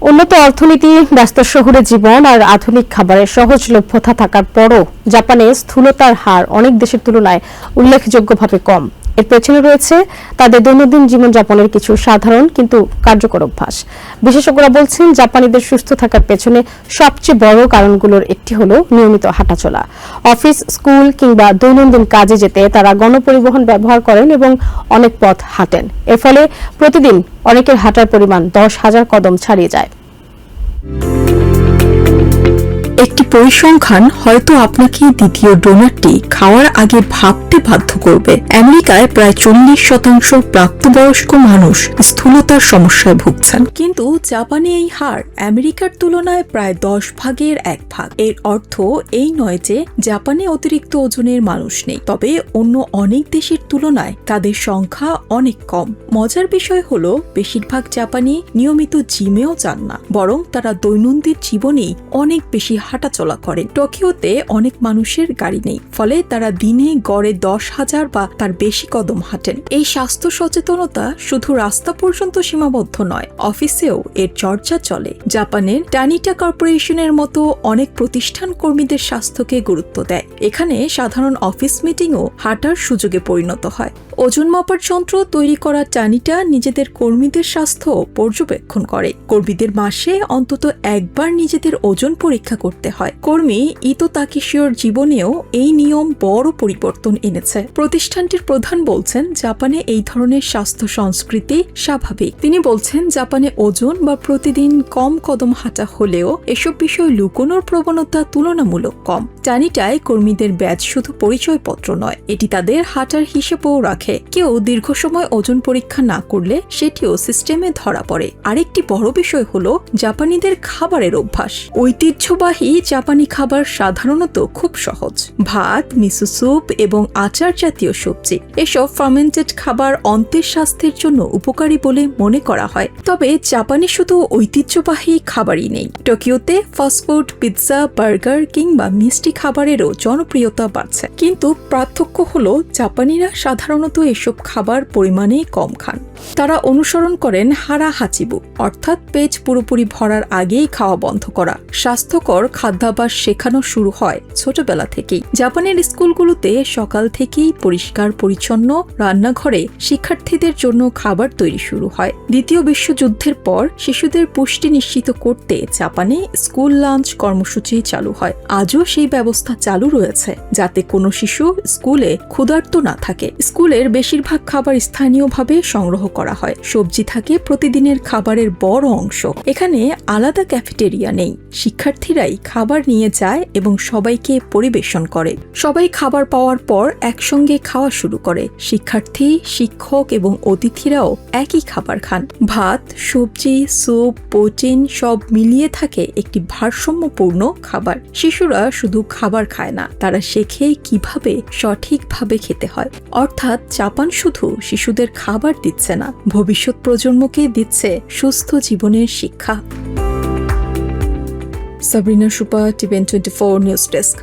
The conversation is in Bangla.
উন্নত অর্থনীতি, ব্যস্ত শহুরে জীবন আর আধুনিক খাবারের সহজলভ্যতা থাকার পরও জাপানে স্থূলতার হার অনেক দেশের তুলনায় উল্লেখযোগ্যভাবে কম। এর পেছনে রয়েছে তাদের দৈনন্দিন জীবনযাপনের কিছু সাধারণ কিন্তু কার্যকর অভ্যাস। বিশেষজ্ঞরা বলছেন, জাপানিদের সুস্থ থাকার পেছনে সবচেয়ে বড় কারণগুলোর একটি হলো নিয়মিত হাঁটাচলা। অফিস, স্কুল কিংবা দৈনন্দিন কাজে যেতে তারা গণপরিবহন ব্যবহার করেন এবং অনেক পথ হাঁটেন। এর ফলে প্রতিদিন অনেকের হাঁটার পরিমাণ 10,000 কদম ছাড়িয়ে যায়। একটি পরিসংখ্যান হয়তো আপনাকে দ্বিতীয় ডোনারটি খাওয়ার আগে ভাবতে বাধ্য করবে। আমেরিকায় প্রায় 40% প্রাপ্তবয়স্ক মানুষ স্থূলতার সমস্যায় ভুগছেন, কিন্তু জাপানে এই হার আমেরিকার তুলনায় প্রায় 10 ভাগের 1 ভাগ। এর অর্থ এই নয় যে জাপানে অতিরিক্ত ওজনের মানুষ নেই, তবে অন্য অনেক দেশের তুলনায় তাদের সংখ্যা অনেক কম। মজার বিষয় হলো, বেশিরভাগ জাপানি নিয়মিত জিমেও যান না, বরং তারা দৈনন্দিন জীবনেই অনেক বেশি হাঁটাচলা করেন। টোকিওতে অনেক মানুষের গাড়ি নেই, ফলে তারা দিনে গড়ে 10,000 বা তার বেশি কদম হাঁটেন। এই স্বাস্থ্য সচেতনতা শুধু রাস্তা পর্যন্ত সীমাবদ্ধ নয়, অফিসেও এর চর্চা চলে। জাপানের টানিটা কর্পোরেশনের মতো অনেক প্রতিষ্ঠান কর্মীদের স্বাস্থ্যকে গুরুত্ব দেয়। এখানে সাধারণ অফিস মিটিংও হাঁটার সুযোগে পরিণত হয়। ওজন মাপার যন্ত্র তৈরি করা টানিটা নিজেদের কর্মীদের স্বাস্থ্য পর্যবেক্ষণ করে। কর্মীদের মাসে অন্তত একবার নিজেদের ওজন পরীক্ষা করতে হয়। কর্মী ইতো তাকেশিওর জীবনেও এই নিয়ম বড় পরিবর্তন এনেছে। প্রতিষ্ঠানটির প্রধান বলছেন, জাপানে এই ধরনের স্বাস্থ্য সংস্কৃতি স্বাভাবিক। তিনি বলছেন, জাপানে ওজন বা প্রতিদিন কম কদম হাঁটা হলেও এসব বিষয় লুকোনোর প্রবণতা তুলনামূলক কম। টানিটায় কর্মীদের ব্যাজ শুধু পরিচয়পত্র নয়, এটি তাদের হাঁটার হিসেবেও রাখে। কেউ দীর্ঘ সময় ওজন পরীক্ষা না করলে সেটিও সিস্টেমে ধরা পড়ে। আরেকটি বড় বিষয় হলো জাপানিদের খাবারের অভ্যাস। ঐতিহ্যবাহী জাপানি খাবার সাধারণত খুব সহজ। ভাত, মিসো স্যুপ এবং আচার জাতীয় সবজি। এসব ফার্মেন্টেড খাবার অন্ত্রের স্বাস্থ্যের জন্য উপকারী বলে মনে করা হয়। তবে জাপানে শুধু ঐতিহ্যবাহী খাবারই নেই। টোকিওতে ফাস্টফুড, পিৎজা, বার্গার কিংবা মিষ্টি খাবারেরও জনপ্রিয়তা বাড়ছে। কিন্তু পার্থক্য হলো, জাপানিরা সাধারণত এসব খাবার পরিমাণে কম খান। তারা অনুসরণ করেন হারা হাচিবু, অর্থাৎ পেট পুরোপুরি ভরার আগেই খাওয়া বন্ধ করা। স্বাস্থ্যকর খাদ্যাভ্যাস শেখানো শুরু হয় ছোটবেলা থেকেই। জাপানের স্কুলগুলোতে সকাল থেকেই পরিষ্কার পরিচ্ছন্ন রান্নাঘরে শিক্ষার্থীদের জন্য খাবার তৈরি শুরু হয়। দ্বিতীয় বিশ্বযুদ্ধের পর শিশুদের পুষ্টি নিশ্চিত করতে জাপানে স্কুল লাঞ্চ কর্মসূচি চালু হয়। আজও সেই ব্যবস্থা চালু রয়েছে, যাতে কোনো শিশু স্কুলে ক্ষুধার্ত না থাকে। স্কুলের বেশিরভাগ খাবার স্থানীয়ভাবে সংগ্রহ করা হয়। সবজি থাকে প্রতিদিনের খাবারের বড় অংশ। এখানে আলাদা ক্যাফেটেরিয়া নেই, শিক্ষার্থীরাই খাবার নিয়ে যায় এবং সবাইকে পরিবেশন করে। সবাই খাবার পাওয়ার পর একসঙ্গে খাওয়া শুরু করে। শিক্ষার্থী, শিক্ষক এবং অতিথিরাও একই খাবার খান। ভাত, সবজি, স্যুপ, প্রোটিন সব মিলিয়ে থাকে একটি ভারসাম্যপূর্ণ খাবার। শিশুরা শুধু খাবার খায় না, তারা শেখে কিভাবে সঠিকভাবে খেতে হয়। অর্থাৎ জাপান শুধু শিশুদের খাবার দিচ্ছে না, ভবিষ্যৎ প্রজন্মকে দিচ্ছে সুস্থ জীবনের শিক্ষা। Sabrina সুপা, টিভেন 24 news desk.